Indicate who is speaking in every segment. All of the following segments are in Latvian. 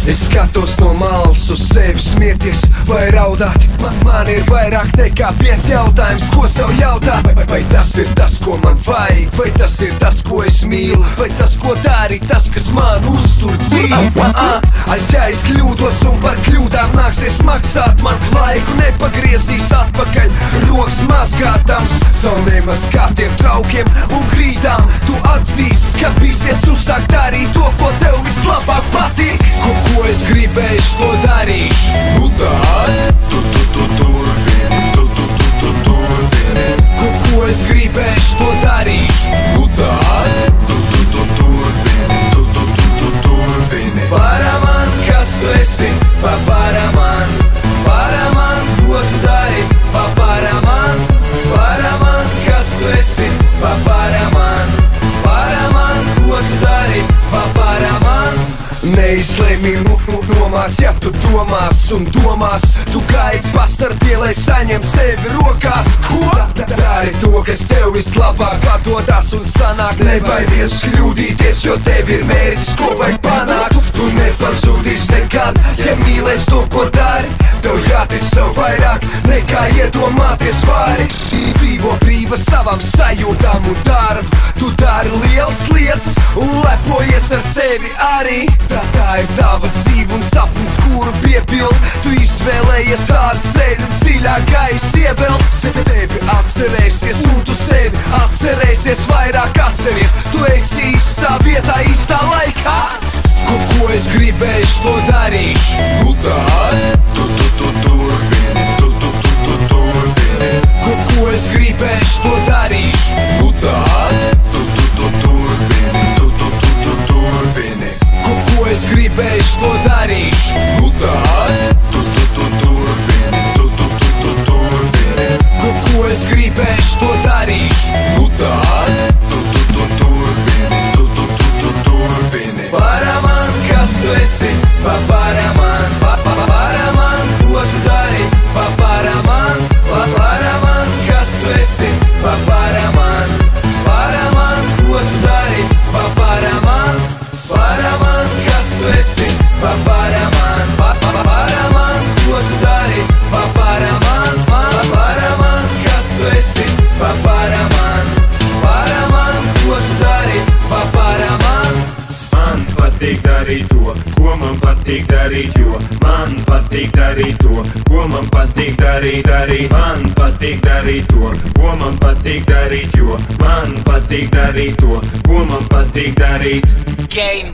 Speaker 1: Es skatos no malas uz sevi smieties vai raudāt. Man ir vairāk nekā viens jautājums, ko sev jautāt. Vai tas ir tas, ko man vajag? Vai tas ir tas, ko es mīlu? Vai tas, ko dara tas, kas man uztur dzīvi? Ja es kļūdos un par kļūdām nāksies maksāt, man laiku nepagriezīs atpakaļ. Rokas mazgātams saviem skātiem traukiem un grīdām. Tu atzīst, ka bīsties uzsākt darīt to, ko tev vislabāk patīk. Ko es gribēšu, to darīšu. Nu tad tu turpini, tu turpini. Ko es gribēšu, to darīšu. Nu tad tu turpini, tu turpini. Paraman, kas tu esi, paparaman. Paraman, ko tu dari, paparaman. Paraman, kas tu esi, paparaman. Paraman, ko tu dari, paparaman. Neizlēmi nomāc, ja tu domās un domās. Tu gaidi pastardie, lai saņem sevi rokās. Ko? Dari to, kas tev vislabāk padodas un sanāk. Nebaidies kļūdīties, jo tev ir mērķis, ko vajag panākt. Tu nepazudīs nekad, ja mīlēs to, ko dari. Tev jātic sev vairāk, nekā iedomāties vari. Dzīvo brīva savam sajūtām un darbu. Tu dari lielas lietas un lepojies ar sevi arī. Tā ir tava dzīve un sapnis, kuru piepild. Tu izvēlējies tādu ceļu un dziļākais ievelts. Tevi atcerēsies un tu sevi atcerēsies, vairāk atceries. Tu esi īstā vietā, īstā laikā. Ko es gribēšu, to darīšu. Nu tad tu turpini, tu turpini. Ko es gribēšu, to darīšu. Nu tad tu turpini, tu turpini. Ko es gribēšu, to darīšu. Nu tad tu turpini, tu turpini. Ko es gribēšu, to darīšu. Nu tad tu turpini, tu turpini. Paraman, kas tu esi, paparaman. Paraman, ko tu dari, paparaman. Paraman, kas tu esi, paparaman. Paraman, ko tu dari, paparaman. Paraman, kas tu esi, paparaman. Paraman, ko tu dari, paparaman. Paraman, kas tu esi, paparaman. Paraman, ko tu dari, paparaman. Man patīk darīt to, ko man patīk darīt, jo man patīk darīt to, ko man patīk darīt. Man patīk darīt to, ko man patīk darīt, jo man patīk darīt to, ko man patīk darīt. Game.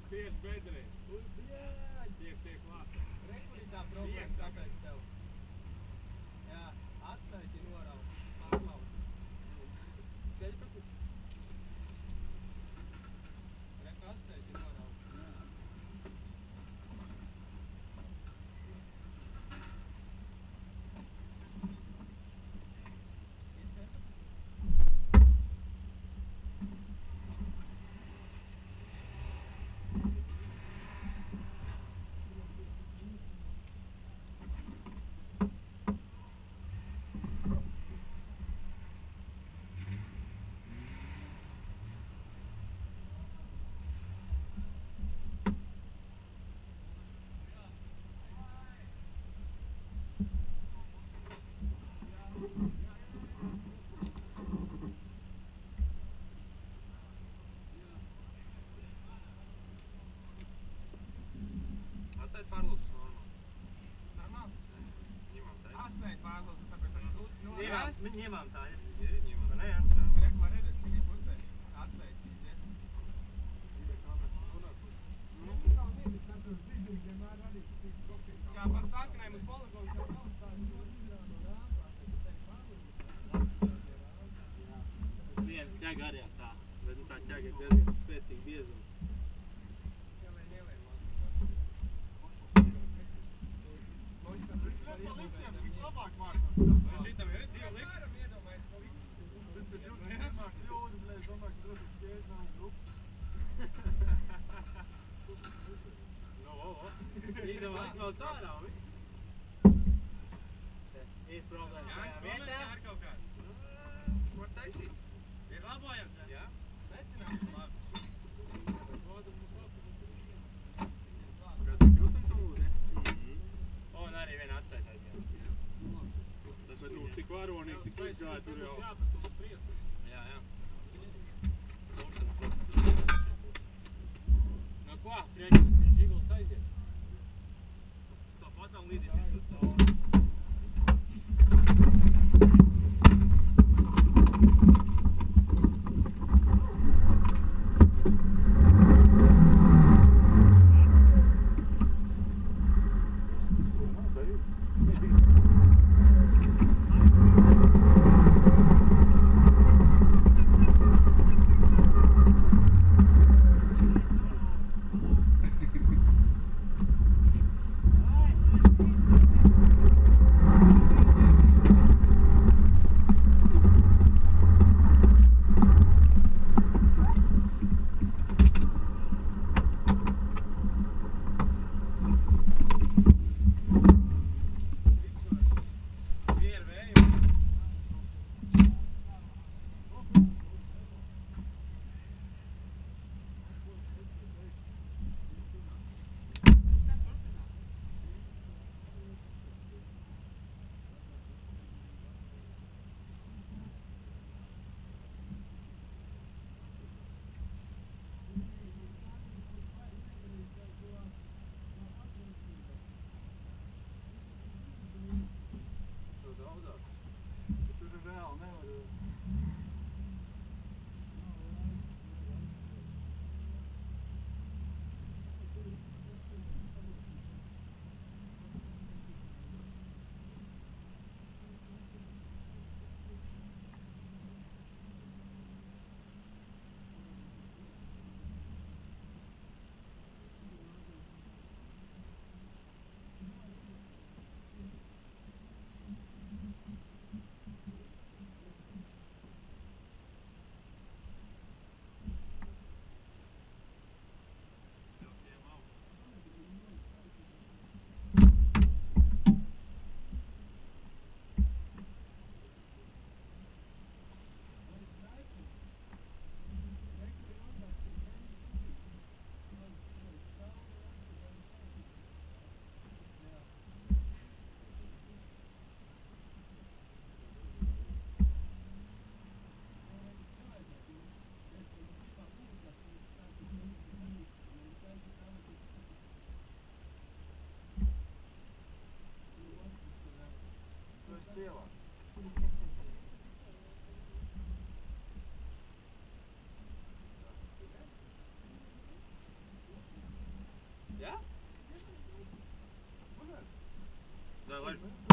Speaker 2: Tiek bedrē. Tiek labi.
Speaker 3: Rekurītā problēma tāpēc tev. Jā, atsaiti norauj. Pārlauz. 14. Reku atsaiti norauj.
Speaker 2: Atsaid pārlūdus normāli.
Speaker 3: Normāli?
Speaker 2: Ņemam tā.
Speaker 3: Atsaiti pārlauz, tāpēc tas grūti norauj.
Speaker 2: Ņemam tā.
Speaker 3: Ņemam.
Speaker 2: Ne, jā.
Speaker 3: Reku var redzēt, šī pusē. Atsaiti. Kā par sākanēm uz poligonu, kā tādu izrādu rāpā, tad tevi pārlūdus.
Speaker 2: Viena ķega arī tā, bet tā ķega ir diezgan spēcīgi biezuma. Vai šitam ir 2 likti? Īdomā atklāt ārā un viss. Īsti problēma. Jā, vietā ar kaut kādu. Ko taisīt? Ir labojams, jā? Necinām. Labi. Kāds krustams un lūdē? Un arī viena atsaita aizgāja. Tas var būt tik varonīgi, cik izgāja tur jau. Jā, jā. No ko? Priekšas žiguls aiziet. Labi.